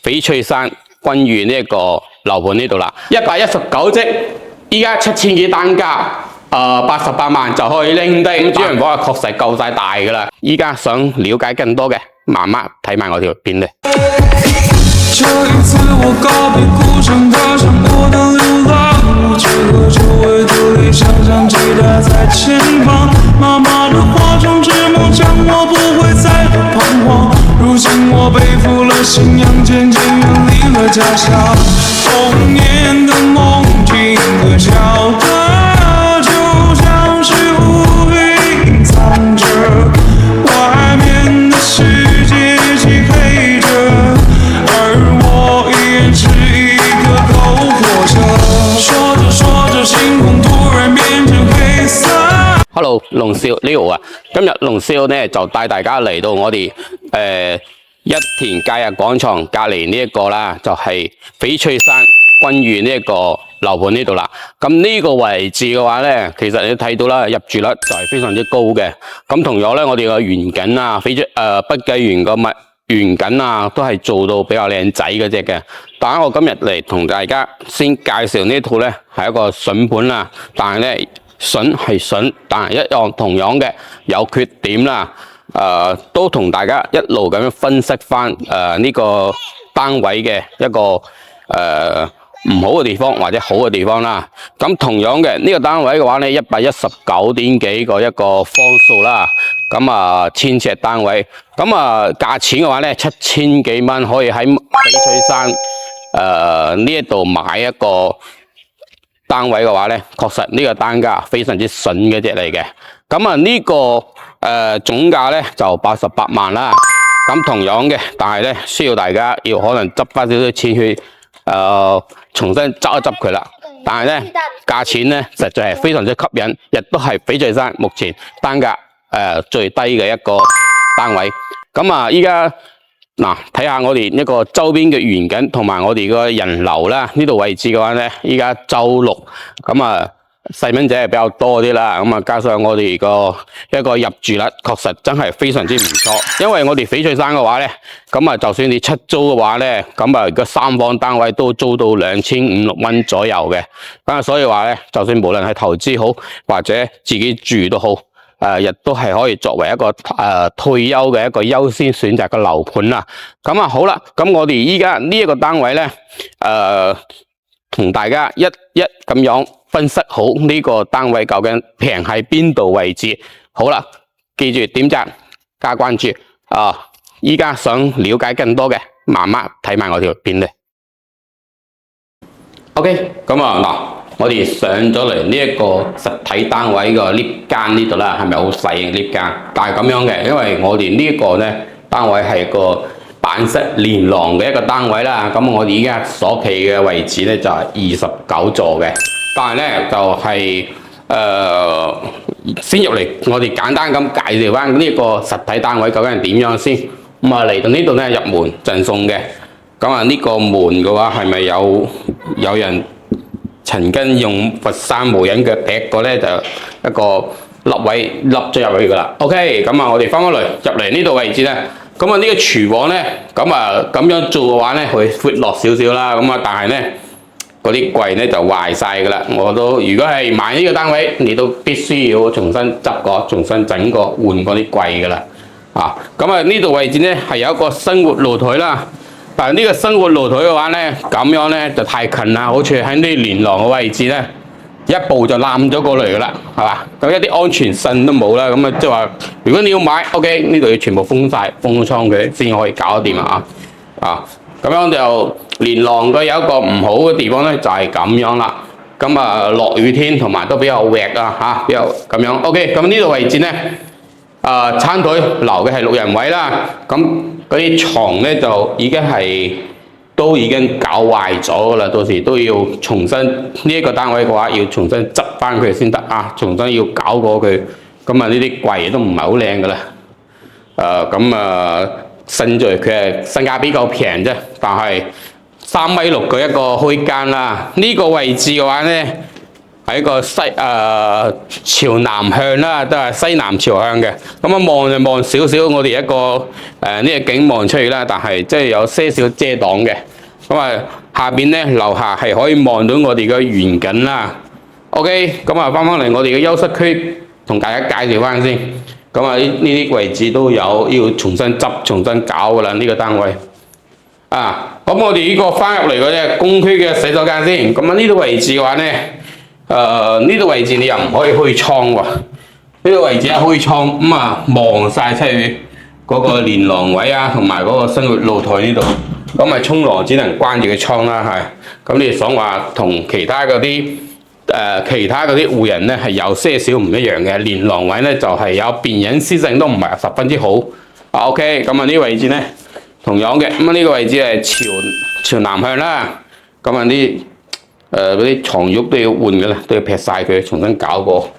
翡翠山君悦呢一個樓盤呢度啦，119積，依家7000幾單價。88萬就可以拎低，咁主人房確實夠晒大噶啦。依家想了解更多嘅，慢慢睇埋我條片咧。這一次我告別故鄉，踏上我的流浪路，結合周圍的理想，像期待在前方。媽媽的話中之夢，將我不會再度彷徨。如今我背負了信仰，漸漸遠離了家鄉。童年的夢境和橋段。外面的世界漆黑着，而我依然是一個篝火車。說着說着，星空突然變成黑色。Hello， 龍少 Leo 啊，今日龍少呢就帶大家嚟到我哋一田假日廣場隔離呢一個啦，就係翡翠山君悦呢一個樓盤呢度啦。咁呢個位置嘅話咧，其實你睇到啦，入住率就係非常之高嘅。咁同樣咧，我哋個園景啊，翡翠碧桂園個園景啊，都係做到比較靚仔嗰隻嘅。但係我今日嚟同大家先介紹呢套咧，係一個筍盤啦。但係咧，筍係筍，但係一樣同樣嘅有缺點啦。都同大家一路咁樣分析翻呢個單位嘅一個唔好嘅地方或者好嘅地方啦。咁同樣嘅呢個單位嘅話咧，119點幾個一個方數啦。咁1000尺單位，咁價錢嘅話咧，7000幾蚊可以喺翡翠山呢一度買一個單位嘅話咧，確實呢個單價非常之筍嘅隻嚟嘅。咁呢個總價咧就88萬啦。咁同樣嘅，但係咧需要大家要可能執翻少少錢去重新執一執佢啦。但係咧價錢咧實在係非常之吸引，亦都係翡翠山目前單價最低嘅一個單位。咁依家嗱睇下我哋一個周邊嘅園景同埋我哋個人流啦，呢度位置嘅話咧，依家周六咁細蚊仔係比較多啲啦，加上我哋個一個入住率確實真係非常之唔錯。因為我哋翡翠山嘅話咧，就算你出租嘅話咧，個3房單位都租到2500-2600蚊左右嘅。所以話咧，就算無論係投資好或者自己住都好，亦都係可以作為一個退休嘅一個優先選擇嘅樓盤啦。好啦，咁我哋依家呢一個單位咧，同大家一咁樣分析好呢個單位究竟平喺邊度位置。好啦，記住點讚加關注依家想了解更多嘅，慢慢睇埋我條片咧。OK， 嗱，我哋上咗嚟呢一個實體單位個 lift 間呢度啦，係咪好細嘅 lift 間？但係咁樣嘅，因為我哋呢一個咧單位係個板式連廊嘅一個單位啦。咁我哋依家所企嘅位置咧就係29座嘅。但係咧就係先入嚟，我哋簡單咁介紹翻呢個實體單位究竟係點樣先。嚟到呢度咧入門贈送嘅。呢個門嘅話係咪有人曾經用佛山無影腳踢過咧？就一個凹位凹咗入去噶啦。OK， 我哋翻返嚟入嚟呢度位置咧，呢個廚房咧，咁樣做嘅話咧，會闊落少少啦。但係咧嗰啲櫃咧就壞晒噶啦。如果係買呢個單位，你都必須要重新執過、重新整過、換嗰啲櫃噶啦。呢度位置咧係有一個生活露台啦。但係呢個生活露台嘅話咧，咁樣咧就太近啦，好似喺呢連廊嘅位置咧，一步就攬咗過嚟噶啦，係嘛？咁一啲安全性都冇啦，即係話，如果你要買 ，OK， 呢度要全部封晒、封窗佢先可以搞得掂咁樣就連廊嘅有一個唔好嘅地方咧，就係咁樣啦。落雨天同埋都比較滑比較咁樣。OK， 咁呢度位置咧，餐台留嘅係6人位啦。嗰啲床咧就已經搞壞咗噶啦，到時都要重新呢一個單位嘅話，要重新執翻佢先得重新要搞過佢。呢啲櫃都唔係好靚噶啦。勝在佢係性價比夠平啫，但係3.6米嘅一個開間啦。呢個位置嘅話咧，係一個朝南向啦，都係西南朝向嘅。咁啊望就望少少，我哋一個呢個景望出去啦，但係即係有些少遮擋嘅。咁啊下邊咧樓下係可以望到我哋嘅園景啦。OK， 咁啊翻嚟我哋嘅休息區，同大家介紹翻先。咁啊呢啲位置都有要重新執、重新搞噶啦，呢個單位。咁我哋呢個翻入嚟嗰啲公區嘅洗手間先。咁啊呢度位置嘅話咧，呢度位置你又唔可以開窗喎。呢度位置一開窗，咁啊望晒出去嗰個連廊位啊，同埋嗰個生活露台呢度。咁咪沖涼只能關住個窗啦，係。咁你想話同其他嗰啲戶人咧係有些少唔一樣嘅，連廊位咧就係有便隱私性都唔係十分之好。OK， 咁啊呢個位置咧同樣嘅，咁啊呢個位置係朝南向啦。咁啊啲嗰啲床褥都要換嘅啦，都要劈晒佢，重新搞過。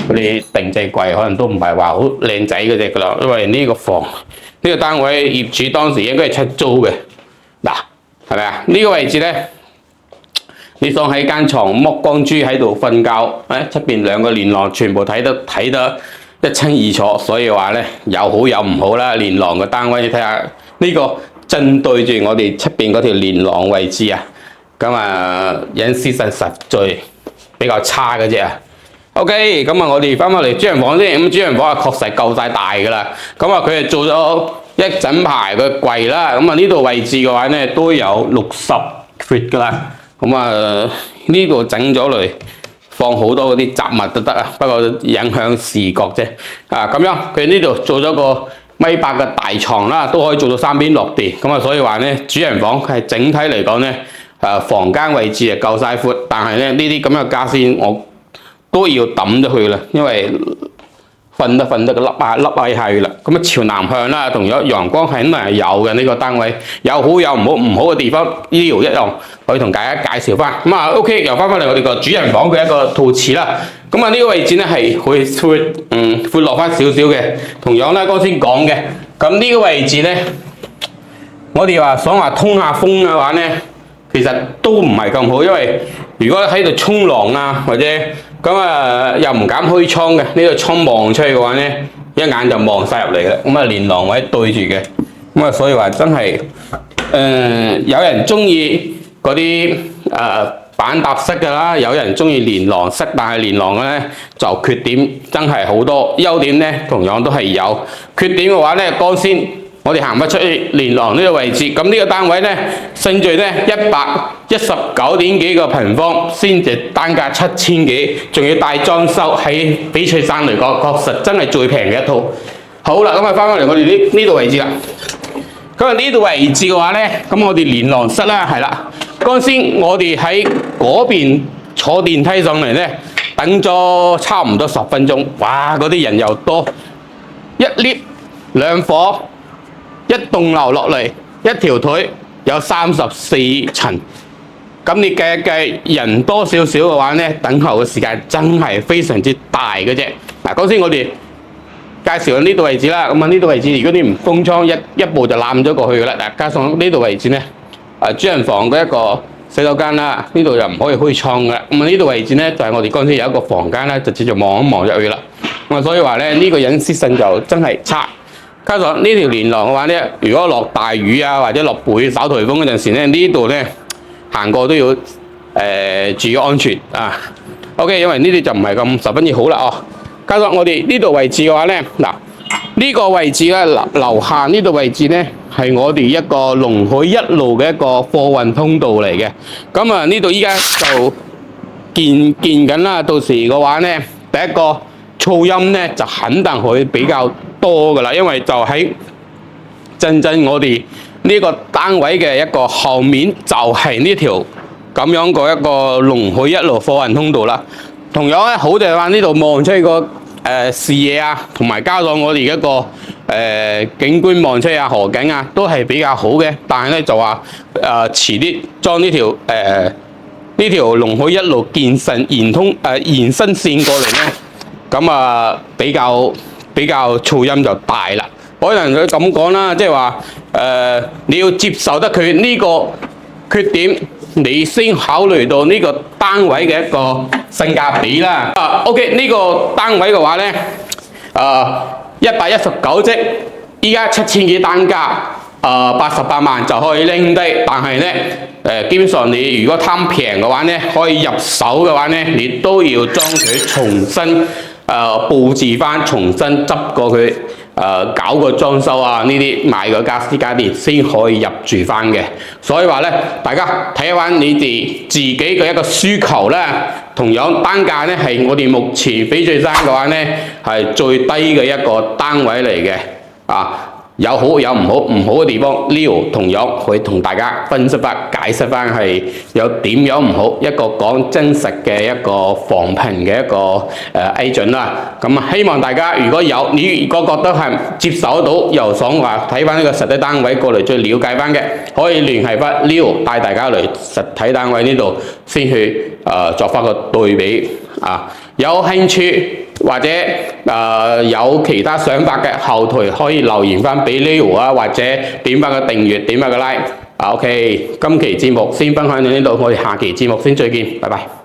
嗰啲定製櫃可能都唔係話好靚仔嗰隻噶啦，因為呢個房呢個單位業主當時應該係出租嘅。嗱，係咪啊？呢個位置咧，你想喺間床剝光豬喺度瞓覺，出邊兩個連廊全部睇得一清二楚，所以話咧有好有唔好啦。連廊嘅單位你睇下呢個正對住我哋出邊嗰條連廊位置啊，咁啊隱私性實在比較差嘅啫。OK， 咁啊我哋翻返嚟主人房先，咁主人房啊確實夠晒大噶啦，咁啊佢係做咗一整排嘅櫃啦，咁啊呢度位置嘅話咧都有60 feet 噶啦，咁啊呢度整咗嚟放好多嗰啲雜物都得啊，不過影響視覺啫。咁樣佢呢度做咗個1.8米嘅大床啦，都可以做到3邊落地，咁啊所以話咧主人房係整體嚟講咧，房間位置係夠晒闊，但係咧呢啲咁嘅家私我都要抌咗佢啦，因為瞓得個凹下去啦。咁啊朝南向啦，同樣陽光肯定係有嘅，呢個單位有好有唔好嘅地方，呢度一樣可以同大家介紹翻。咁啊 OK， 又翻嚟我哋個主人房嘅一個套廁啦。咁啊呢個位置咧係會闊落翻少少嘅，同樣咧剛先講嘅。咁呢個位置咧，我哋想話通下風嘅話咧，其實都唔係咁好，因為如果喺度沖涼啊或者又唔敢開窗嘅，呢個窗望出去嘅話咧，一眼就望晒入嚟嘅。咁啊連廊位對住嘅，咁啊所以話真係有人中意嗰啲板搭式嘅啦，有人中意連廊式，但係連廊嘅咧就缺點真係好多，優點咧同樣都係有，缺點嘅話咧剛先我哋行不出去連廊呢個位置，咁呢個單位咧勝在咧119點幾個平方，先至單價7000幾，仲要帶裝修，喺翡翠山嚟講確實真係最平嘅一套。好啦，咁啊翻返嚟我哋呢度位置啦。咁啊呢度位置嘅話咧，咁我哋連廊室啦，係啦。剛先我哋喺嗰邊坐電梯上嚟咧，等咗差唔多10分鐘，哇！嗰啲人又多，一 lift 2房。一棟樓落嚟，一條腿有34層，咁你計一計人多少少嘅話咧，等候嘅時間真係非常之大嘅啫。嗱，剛先我哋介紹呢度位置啦，咁啊呢度位置如果你唔封窗，一步就攬咗過去噶啦。嗱，加上呢度位置咧，主人房嘅一個洗手間啦，呢度又唔可以開窗噶。咁啊呢度位置咧就係我哋剛先有一個房間咧，就直接望一望入去啦。咁啊所以話咧呢個隱私性就真係差。加上呢條連廊嘅話咧，如果落大雨啊或者落暴稍颱風嗰陣時咧，呢度咧行過都要注意安全啊。OK， 因為呢啲就唔係咁十分之好啦哦。加上我哋呢度位置嘅話咧，嗱呢個位置咧樓下呢度位置咧係我哋一個龍海一路嘅一個貨運通道嚟嘅。咁啊呢度依家就建緊啦，到時嘅話咧第一個噪音咧就肯定會比較多噶啦，因為就喺正我哋呢個單位嘅一個後面就係呢條咁樣嘅一個龍海一路貨運通道啦。同樣咧好就係話呢度望出去個視野啊，同埋加上我哋一個景觀望出去啊河景啊都係比較好嘅。但係咧就話遲啲裝呢條龍海一路延伸線過嚟咧，咁啊比較噪音就大啦。可能佢咁講啦，即係話你要接受得佢呢個缺點，你先考慮到呢個單位嘅一個性價比啦。OK 呢個單位嘅話咧，119呎，依家7000幾單價。88萬就可以拎低，但係咧基本上你如果貪平嘅話咧，可以入手嘅話咧，你都要將佢重新佈置翻，重新執過佢搞個裝修啊，呢啲買個家私家電先可以入住翻嘅。所以話咧，大家睇翻你哋自己嘅一個需求啦。同樣單價咧係我哋目前翡翠山嘅話咧係最低嘅一個單位嚟嘅啊。有好有唔好，唔好嘅地方 Leo 同樣會同大家分析翻、解釋翻係有點樣唔好，一個講真實嘅一個房評嘅一個agent 啦。咁希望大家如果有你如果覺得係接受得到，又想話睇翻呢個實體單位過嚟再了解翻嘅，可以聯繫翻 Leo 帶大家嚟實體單位呢度先去作翻個對比啊。有興趣或者有其他想法嘅後台可以留言翻俾 Leo 啊，或者點翻個訂閱，點翻個 like。OK， 今期節目先分享到呢度，我哋下期節目先再見，拜拜。